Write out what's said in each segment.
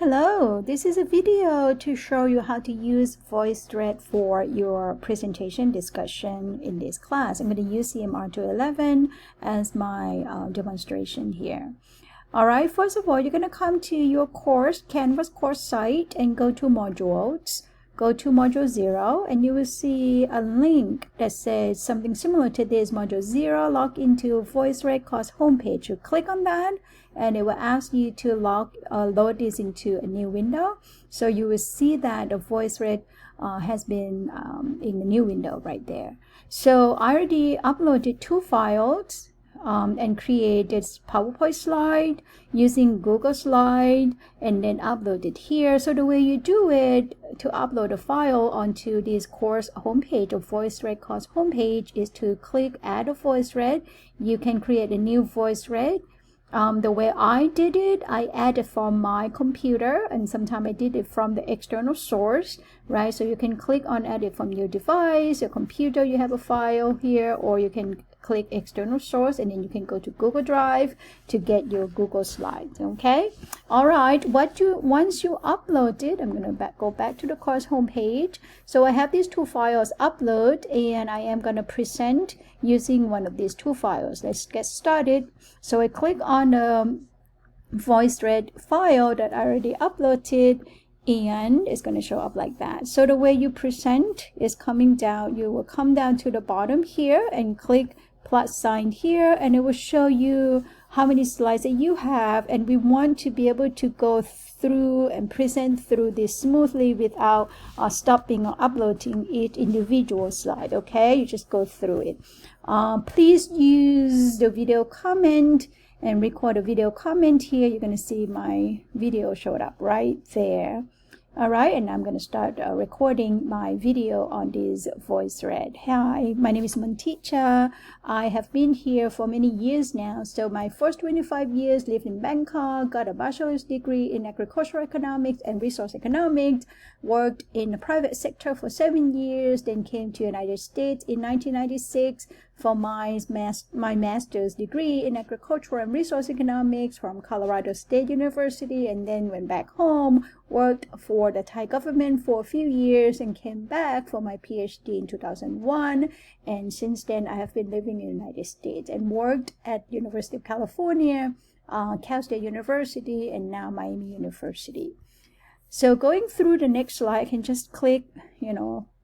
Hello, this is a video to show you how to use VoiceThread for your presentation discussion in this class. I'm going to use CMR211 as my demonstration here. All right, first of all, you're going to come to your course, Canvas course site, and go to modules. Go to module 0 and you will see a link that says something similar to this, module 0, log into VoiceThread course homepage. You click on that and it will ask you to load this into a new window. So you will see that the VoiceThread has been in the new window right there. So I already uploaded 2 files and created PowerPoint slide using Google Slide and then upload it here. So the way you do it to upload a file onto this course homepage or VoiceThread course homepage is to click add a VoiceThread. You can create a new VoiceThread. The way I did it, I added from my computer, and sometimes I did it from the external source, right? So you can click on edit from your device, your computer, you have a file here, or you can click external source and then you can go to Google Drive to get your Google Slides. Okay, all right, once you upload it, I'm going to go back to the course homepage. So I have these 2 files upload and I am going to present using one of these 2 files. Let's get started. So I click on the VoiceThread file that I already uploaded and it's going to show up like that. So the way you present is coming down. You will come down to the bottom here and click plus sign here and it will show you how many slides that you have, and we want to be able to go through and present through this smoothly without stopping or uploading each individual slide. Okay, you just go through it. Please use the video comment and record a video comment here. You're going to see my video showed up right there. All right, and I'm going to start recording my video on this VoiceThread. Hi, my name is Monticha. I have been here for many years now. So my first 25 years lived in Bangkok, got a bachelor's degree in agricultural economics and resource economics, worked in the private sector for 7 years, then came to the United States in 1996 for my master's degree in agricultural and resource economics from Colorado State University, and then went back home, worked for the Thai government for a few years and came back for my PhD in 2001. And since then I have been living in the United States and worked at University of California, Cal State University, and now Miami University. So going through the next slide, I can just click,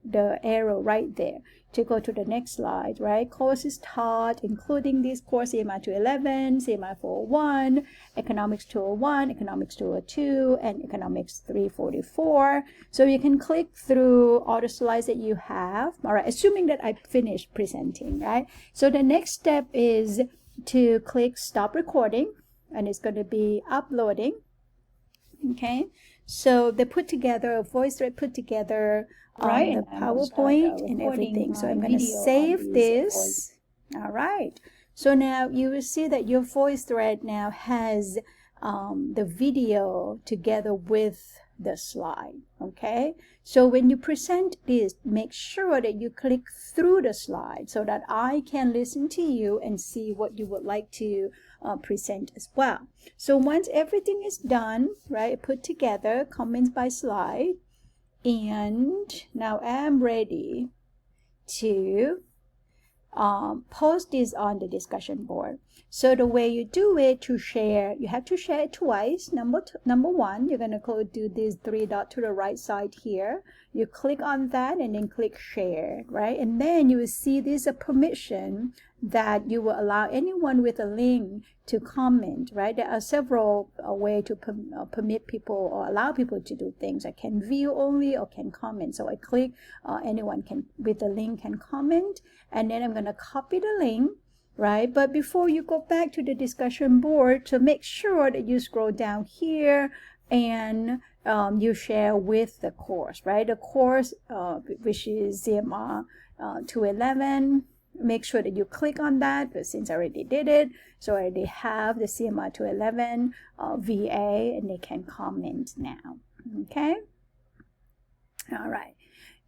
the arrow right there to go to the next slide, right? Courses taught, including this course, CMR211, CMR401, Economics 201, Economics 202, and Economics 344. So you can click through all the slides that you have, all right, assuming that I finished presenting, right? So the next step is to click stop recording, and it's going to be uploading. Okay, so they put together, VoiceThread put together the PowerPoint and everything. So I'm going to save this. All right, so now you will see that your VoiceThread now has the video together with the slide. Okay, so when you present this, make sure that you click through the slide so that I can listen to you and see what you would like to present as well. So once everything is done, right, put together, comments by slide, and now I'm ready to post this on the discussion board. So the way you do it to share, you have to share it twice. Number 1, you're going to go do this 3 dot to the right side here. You click on that and then click share, right? And then you will see this a permission that you will allow anyone with a link to comment, right? There are several ways to permit people or allow people to do things. I can view only or can comment. So I click anyone can with the link can comment, and then I'm going to copy the link, right? But before you go back to the discussion board, to make sure that you scroll down here and you share with the course, right? The course, which is CMR 211. Make sure that you click on that, but since I already did it, so I already have the CMR 211 VA, and they can comment now. Okay, all right,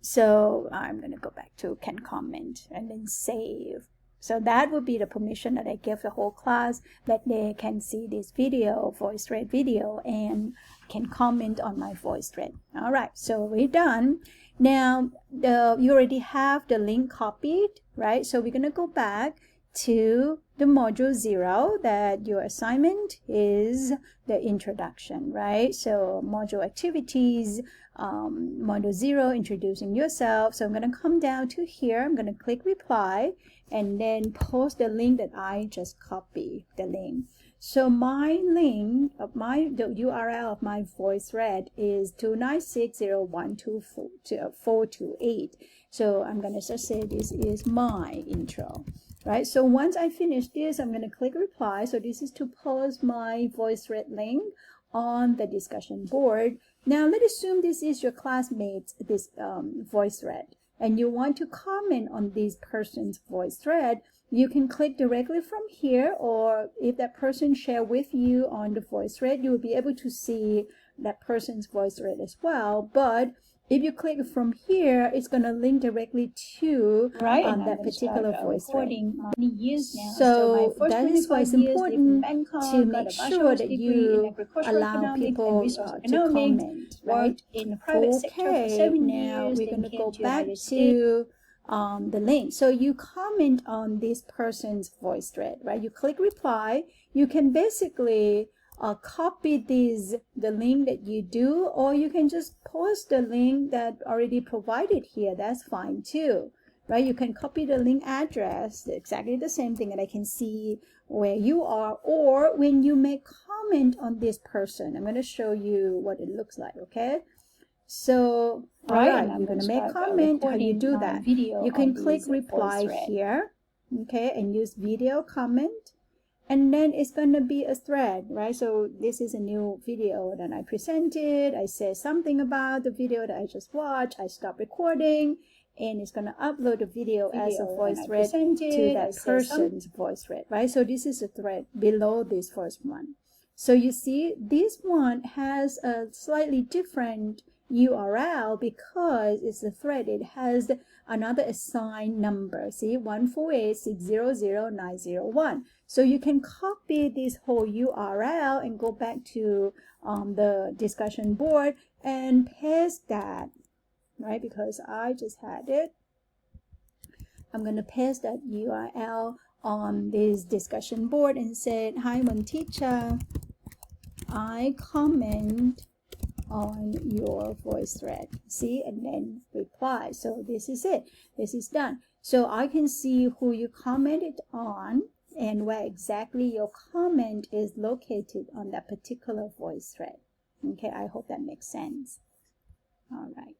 so I'm going to go back to can comment and then save. So that would be the permission that I give the whole class, that they can see this video, VoiceThread video, and can comment on my voice thread. All right, so we're done. Now, you already have the link copied, right? So we're going to go back to the module 0, that your assignment is the introduction, right? So module activities, module 0, introducing yourself. So I'm going to come down to here. I'm going to click reply and then post the link that I just copied the link. So my link of the URL of my voice thread is 296.0.124.428. So I'm going to just say this is my intro, right? So once I finish this, I'm going to click reply. So this is to post my voice thread link on the discussion board. Now let's assume this is your classmate's voice thread, and you want to comment on this person's voice thread. You can click directly from here, or if that person share with you on the voice thread, you will be able to see that person's voice thread as well. But if you click from here, it's going to link directly to that particular voice thread. So that is why it's important to make sure that you allow people to comment, right? Okay, now we're going to go back to the link. So you comment on this person's voice thread, right? You click reply. You can basically copy the link that you do, or you can just post the link that already provided here. That's fine too, right? You can copy the link address, exactly the same thing, and I can see where you are. Or when you make comment on this person, I'm going to show you what it looks like, okay? So, all right, you're going to make comment. How do you do that? You can click reply here, okay, and use video comment, and then it's going to be a thread, right? So this is a new video that I presented. I say something about the video that I just watched. I stop recording, and it's going to upload the video as a voice thread to that person's voice thread, right? So this is a thread below this first one. So you see, this one has a slightly different URL because it's a thread. It has another assigned number. See, 148.600.901. So you can copy this whole URL and go back to the discussion board and paste that, right? Because I just had it. I'm going to paste that URL on this discussion board and say, hi, one teacher, I comment on your voice thread. See, and then reply. So this is it. This is done. So I can see who you commented on and where exactly your comment is located on that particular voice thread. Okay, I hope that makes sense. All right.